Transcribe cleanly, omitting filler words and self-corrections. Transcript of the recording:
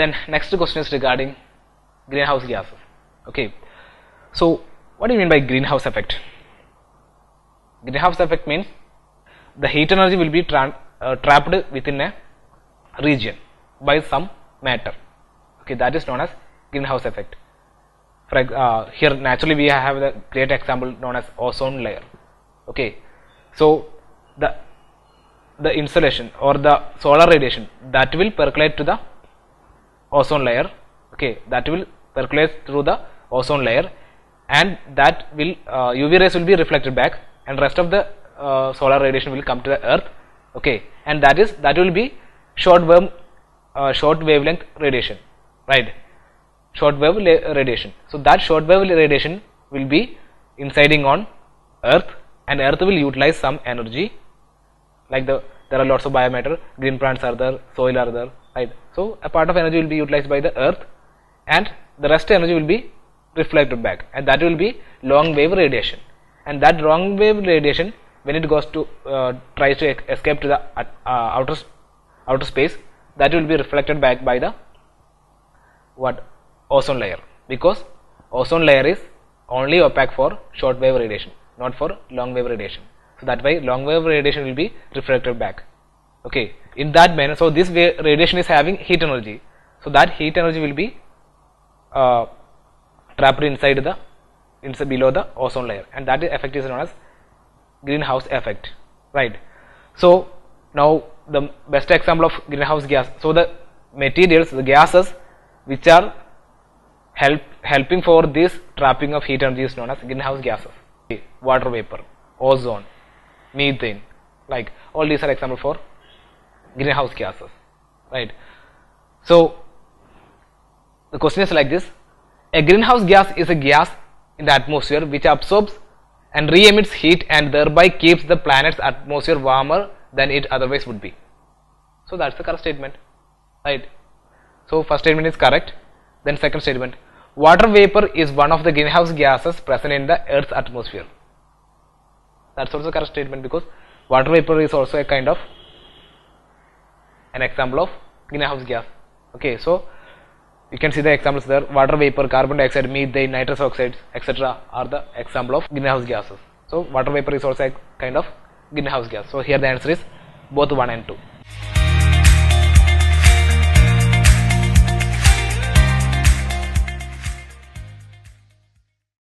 Then next question is regarding greenhouse gases. Okay, so what do you mean by greenhouse effect? Greenhouse effect means the heat energy will be trapped within a region by some matter. Okay, that is known as greenhouse effect. Here naturally we have the great example known as ozone layer. Okay, so the insolation or the solar radiation that will percolate to the ozone layer. Okay, that will percolate through the ozone layer, and that will UV rays will be reflected back, and rest of the solar radiation will come to the earth. Okay, and that will be short wavelength radiation, right? Short wave radiation. So that short wave radiation will be inciding on earth, and earth will utilize some energy, like there are lots of biomatter, green plants are there, soil are there, right? So a part of energy will be utilized by the earth, and the rest energy will be reflected back, and that will be long wave radiation. And that long wave radiation, when it goes to tries to escape to the outer space, that will be reflected back by the ozone layer, because ozone layer is only opaque for short wave radiation, not for long wave radiation. So that way long wave radiation will be reflected back. Okay, in that manner, so this radiation is having heat energy, so that heat energy will be trapped inside below the ozone layer, and that effect is known as greenhouse effect, right? So now the best example of greenhouse gas, so the materials, the gases which are helping for this trapping of heat energy is known as greenhouse gases. Okay. Water vapor, ozone, methane, like all these are examples for greenhouse gases, right? So the question is like this: a greenhouse gas is a gas in the atmosphere which absorbs and re-emits heat and thereby keeps the planet's atmosphere warmer than it otherwise would be. So that's the correct statement, right? So first statement is correct. Then second statement: water vapor is one of the greenhouse gases present in the Earth's atmosphere. That's also correct statement, because water vapor is also a kind of an example of greenhouse gas. Okay, so you can see the examples there: water vapor, carbon dioxide, methane, nitrous oxides, etc. are the example of greenhouse gases. So water vapor is also a kind of greenhouse gas. So here the answer is both 1 and 2.